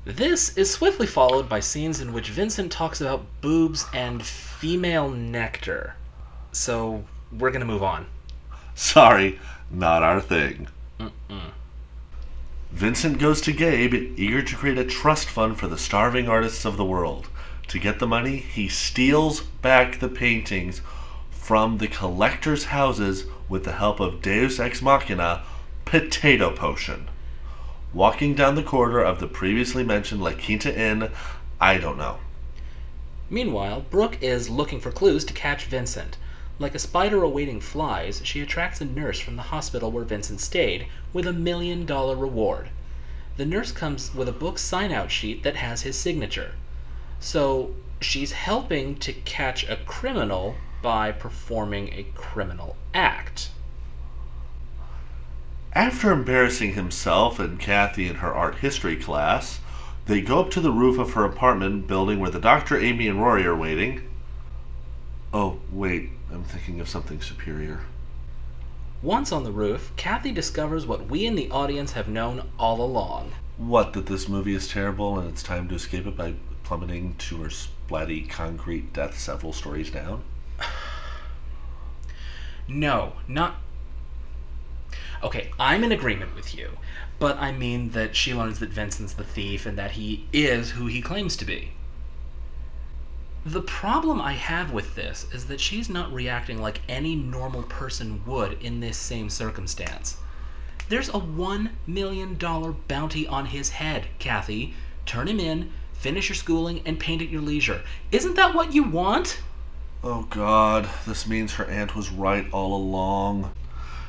This is swiftly followed by scenes in which Vincent talks about boobs and female nectar. So, we're gonna move on. Sorry, not our thing. Mm-mm. Vincent goes to Gabe, eager to create a trust fund for the starving artists of the world. To get the money, he steals back the paintings from the collectors' houses with the help of Deus Ex Machina, Potato Potion. Walking down the corridor of the previously mentioned La Quinta Inn, I don't know. Meanwhile, Brooke is looking for clues to catch Vincent. Like a spider awaiting flies, she attracts a nurse from the hospital where Vincent stayed with a $1 million reward. The nurse comes with a book sign-out sheet that has his signature. So, she's helping to catch a criminal by performing a criminal act. After embarrassing himself and Kathy in her art history class, they go up to the roof of her apartment building where the doctor, Amy, and Rory are waiting. Oh, wait, I'm thinking of something superior. Once on the roof, Kathy discovers what we in the audience have known all along. What, that this movie is terrible and it's time to escape it by plummeting to her splatty concrete death several stories down? No, not... Okay, I'm in agreement with you, but I mean that she learns that Vincent's the thief and that he is who he claims to be. The problem I have with this is that she's not reacting like any normal person would in this same circumstance. There's a $1 million bounty on his head, Kathy. Turn him in, finish your schooling, and paint at your leisure. Isn't that what you want? Oh God, this means her aunt was right all along.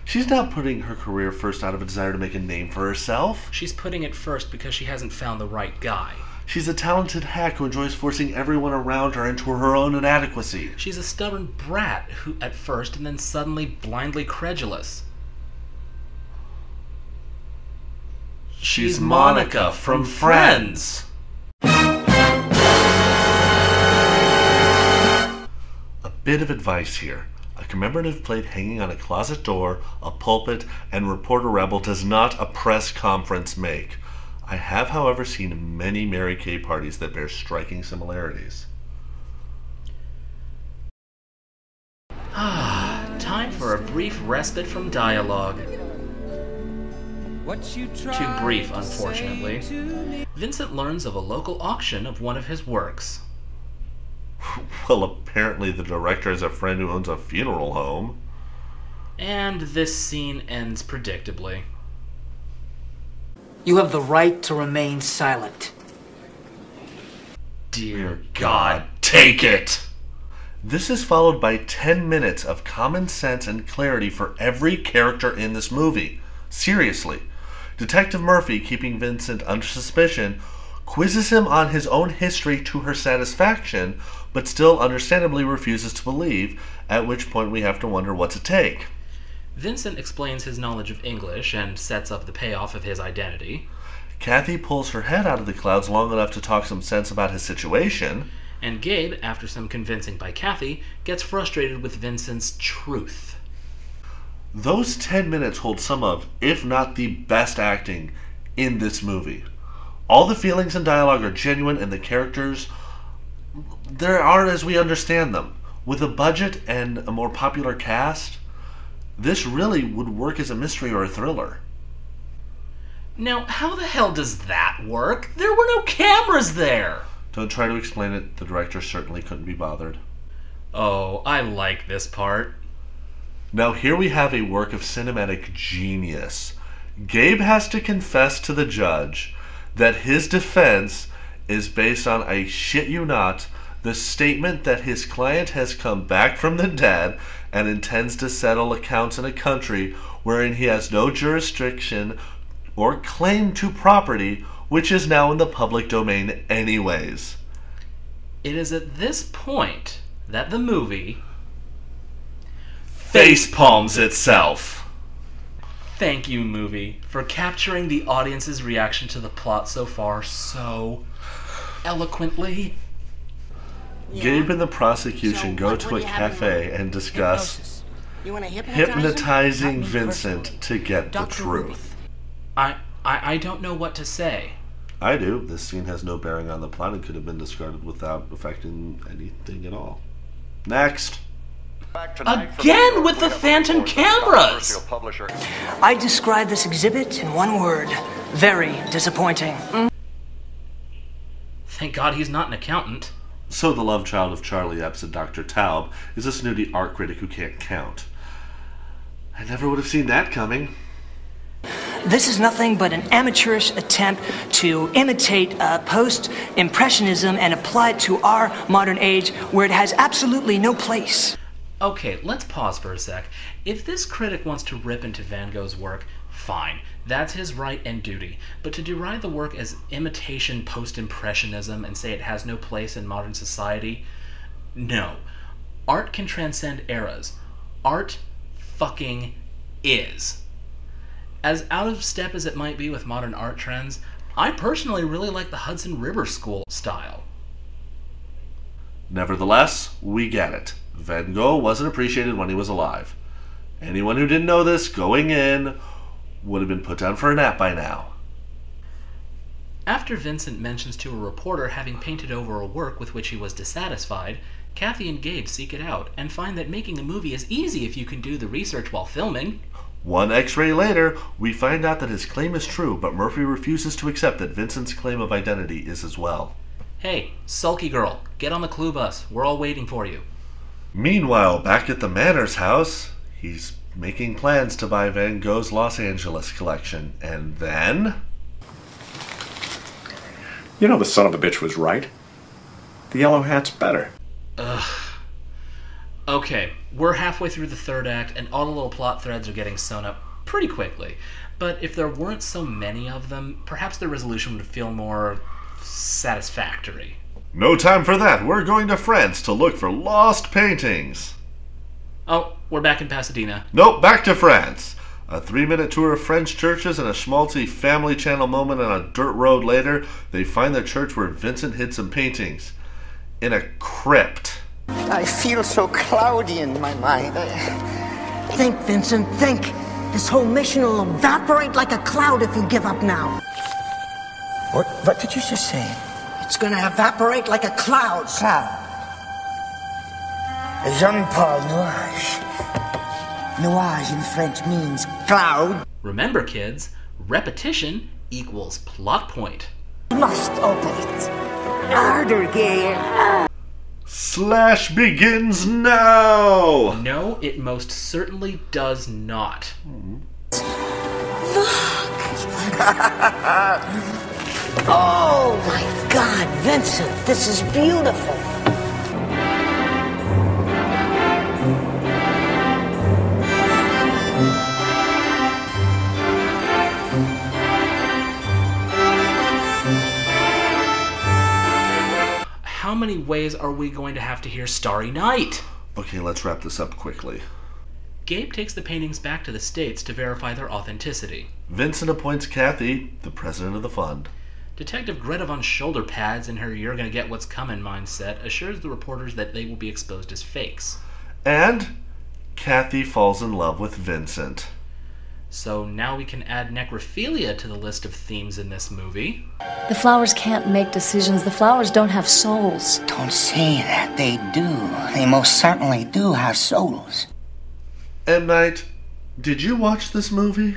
She's not putting her career first out of a desire to make a name for herself. She's putting it first because she hasn't found the right guy. She's a talented hack who enjoys forcing everyone around her into her own inadequacy. She's a stubborn brat who at first and then suddenly blindly credulous. She's Monica from Friends. A bit of advice here. A commemorative plate hanging on a closet door, a pulpit, and Reporter Rebel does not a press conference make. I have, however, seen many Mary Kay parties that bear striking similarities. Time for a brief respite from dialogue. Too brief, unfortunately. Vincent learns of a local auction of one of his works. Well, apparently the director has a friend who owns a funeral home. And this scene ends predictably. You have the right to remain silent. Dear God, take it! This is followed by 10 minutes of common sense and clarity for every character in this movie. Seriously. Detective Murphy, keeping Vincent under suspicion, quizzes him on his own history to her satisfaction, but still understandably refuses to believe, at which point we have to wonder what to take. Vincent explains his knowledge of English and sets up the payoff of his identity. Kathy pulls her head out of the clouds long enough to talk some sense about his situation. And Gabe, after some convincing by Kathy, gets frustrated with Vincent's truth. Those 10 minutes hold some of, if not the best acting in this movie. All the feelings and dialogue are genuine, and the characters, they are as we understand them. With a budget and a more popular cast, this really would work as a mystery or a thriller. Now, how the hell does that work? There were no cameras there! Don't try to explain it. The director certainly couldn't be bothered. Oh, I like this part. Now here we have a work of cinematic genius. Gabe has to confess to the judge that his defense is based on, I shit you not, the statement that his client has come back from the dead and intends to settle accounts in a country wherein he has no jurisdiction or claim to property, which is now in the public domain anyways. It is at this point that the movie facepalms itself. Thank you, movie, for capturing the audience's reaction to the plot so far so eloquently. Yeah. Gabe and the prosecution So, go what to do a you have in cafe mind? and discuss Hypnosis. You want to hypnotize him? hypnotizing Not me Vincent personally. to get the Dr. Ruby. truth. I don't know what to say. I do. This scene has no bearing on the plot and could have been discarded without affecting anything at all. Next. Again with the phantom cameras! I describe this exhibit in one word. Very disappointing. Thank God he's not an accountant. So the love child of Charlie Epps and Dr. Taub is a snooty art critic who can't count. I never would have seen that coming. This is nothing but an amateurish attempt to imitate post-impressionism and apply it to our modern age where it has absolutely no place. Okay, let's pause for a sec. If this critic wants to rip into Van Gogh's work, fine. That's his right and duty. But to deride the work as imitation post-impressionism and say it has no place in modern society, no. Art can transcend eras. Art fucking is. As out of step as it might be with modern art trends, I personally really like the Hudson River School style. Nevertheless, we get it. Van Gogh wasn't appreciated when he was alive. Anyone who didn't know this going in would have been put down for a nap by now. After Vincent mentions to a reporter having painted over a work with which he was dissatisfied, Kathy and Gabe seek it out and find that making a movie is easy if you can do the research while filming. One X-ray later, we find out that his claim is true, but Murphy refuses to accept that Vincent's claim of identity is as well. Hey, sulky girl, get on the clue bus. We're all waiting for you. Meanwhile, back at the Manners house, he's making plans to buy Van Gogh's Los Angeles collection, and then... You know the son of a bitch was right. The yellow hat's better. Ugh. Okay, we're halfway through the third act, and all the little plot threads are getting sewn up pretty quickly. But if there weren't so many of them, perhaps the resolution would feel more satisfactory. No time for that. We're going to France to look for lost paintings. Oh, we're back in Pasadena. Nope, back to France. A 3-minute tour of French churches and a schmaltzy Family Channel moment on a dirt road later, they find the church where Vincent hid some paintings. In a crypt. I feel so cloudy in my mind. Think, Vincent, think. This whole mission will evaporate like a cloud if you give up now. What did you just say? It's gonna evaporate like a cloud. Cloud. Jean-Paul Nuage. Nuage in French means cloud. Remember, kids, repetition equals plot point. Must open it. Harder, Gail. Slash begins now! No, it most certainly does not. Oh my God, Vincent, this is beautiful. How many ways are we going to have to hear Starry Night? Okay, let's wrap this up quickly. Gabe takes the paintings back to the States to verify their authenticity. Vincent appoints Kathy the president of the fund. Detective Greta Von Shoulder Pads in her "you're gonna get what's coming" mindset assures the reporters that they will be exposed as fakes. And Kathy falls in love with Vincent. So now we can add necrophilia to the list of themes in this movie. The flowers can't make decisions. The flowers don't have souls. Don't say that. They do. They most certainly do have souls. M. Night, did you watch this movie?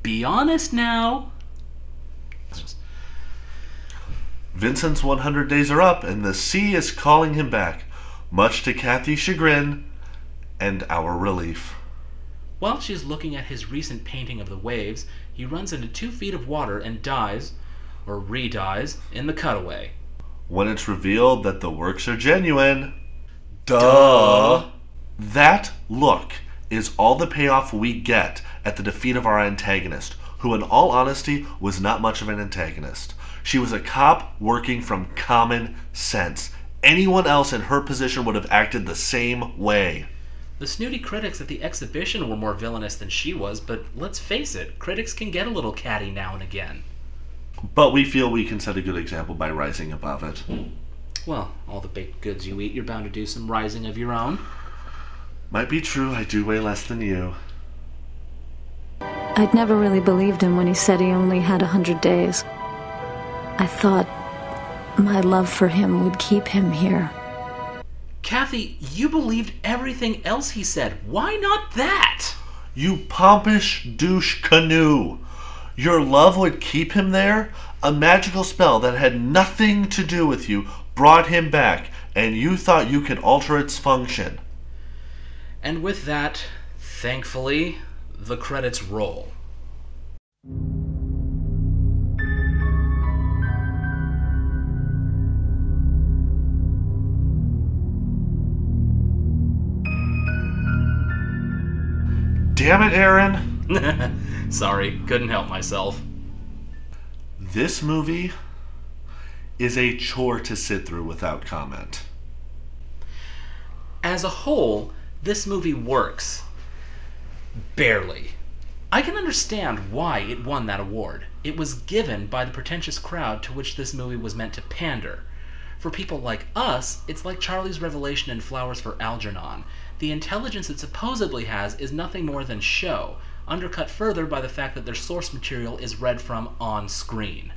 Be honest now. Vincent's 100 days are up, and the sea is calling him back, much to Kathy's chagrin and our relief. While she's looking at his recent painting of the waves, he runs into 2 feet of water and dies, or re-dies, in the cutaway. When it's revealed that the works are genuine, duh! That look is all the payoff we get at the defeat of our antagonist, who in all honesty was not much of an antagonist. She was a cop working from common sense. Anyone else in her position would have acted the same way. The snooty critics at the exhibition were more villainous than she was, but let's face it, critics can get a little catty now and again. But we feel we can set a good example by rising above it. Well, all the baked goods you eat, you're bound to do some rising of your own. Might be true, I do weigh less than you. I'd never really believed him when he said he only had 100 days. I thought my love for him would keep him here. Kathy, you believed everything else he said. Why not that? You pompous douche canoe. Your love would keep him there? A magical spell that had nothing to do with you brought him back, and you thought you could alter its function. And with that, thankfully, the credits roll. Damn it, Aaron. Sorry, couldn't help myself. This movie is a chore to sit through without comment. As a whole, this movie works. Barely. I can understand why it won that award. It was given by the pretentious crowd to which this movie was meant to pander. For people like us, it's like Charlie's revelation in Flowers for Algernon. The intelligence it supposedly has is nothing more than show, undercut further by the fact that their source material is read from on screen.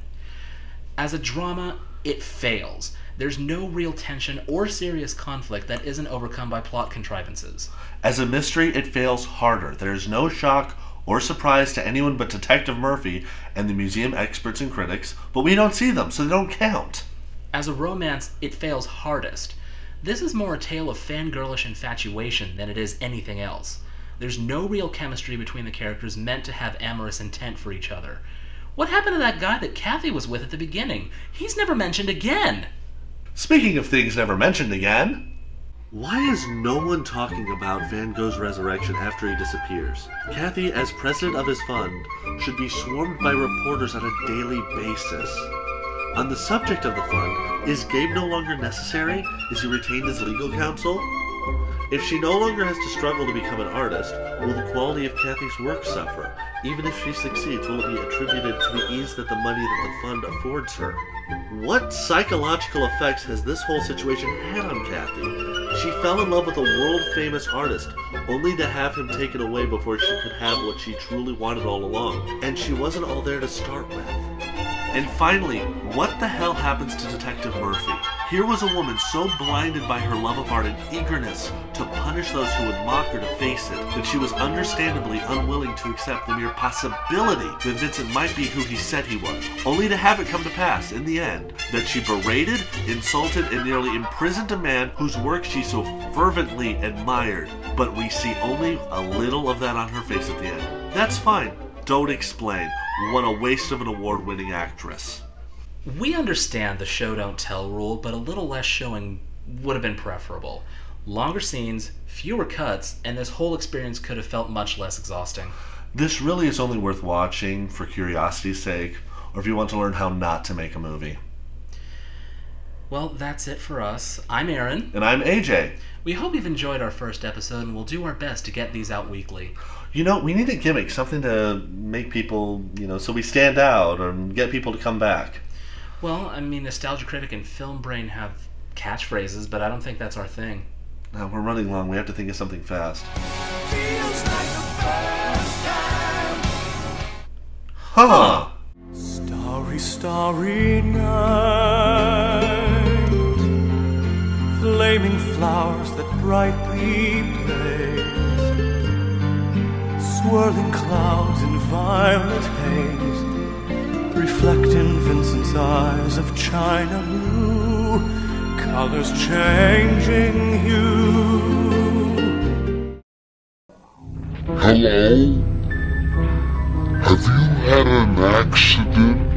As a drama, it fails. There's no real tension or serious conflict that isn't overcome by plot contrivances. As a mystery, it fails harder. There is no shock or surprise to anyone but Detective Murphy and the museum experts and critics, but we don't see them, so they don't count. As a romance, it fails hardest. This is more a tale of fangirlish infatuation than it is anything else. There's no real chemistry between the characters meant to have amorous intent for each other. What happened to that guy that Kathy was with at the beginning? He's never mentioned again. Speaking of things never mentioned again, why is no one talking about Van Gogh's resurrection after he disappears? Kathy, as president of his fund, should be swarmed by reporters on a daily basis. On the subject of the fund, is Gabe no longer necessary? Is he retained as legal counsel? If she no longer has to struggle to become an artist, will the quality of Kathy's work suffer? Even if she succeeds, will it be attributed to the ease that the money that the fund affords her? What psychological effects has this whole situation had on Kathy? She fell in love with a world-famous artist, only to have him taken away before she could have what she truly wanted all along. And she wasn't all there to start with. And finally, what the hell happens to Detective Murphy? Here was a woman so blinded by her love of art and eagerness to punish those who would mock her to face it, that she was understandably unwilling to accept the mere possibility that Vincent might be who he said he was, only to have it come to pass, in the end, that she berated, insulted, and nearly imprisoned a man whose work she so fervently admired. But we see only a little of that on her face at the end. That's fine. Don't explain. What a waste of an award-winning actress. We understand the show don't tell rule, but a little less showing would have been preferable. Longer scenes, fewer cuts, and this whole experience could have felt much less exhausting. This really is only worth watching for curiosity's sake, or if you want to learn how not to make a movie. Well, that's it for us. I'm Aaron. And I'm AJ. We hope you've enjoyed our first episode, and we'll do our best to get these out weekly. You know, we need a gimmick, something to make people, so we stand out or get people to come back. Well, I mean, Nostalgia Critic and Film Brain have catchphrases, but I don't think that's our thing. Now, we're running long. We have to think of something fast. Feels like the first time. Huh. Starry, starry night. Flaming flowers that brightly blaze. Swirling clouds in violet haze, reflect in Vincent's eyes of china blue, colors changing hue. Hello? Have you had an accident?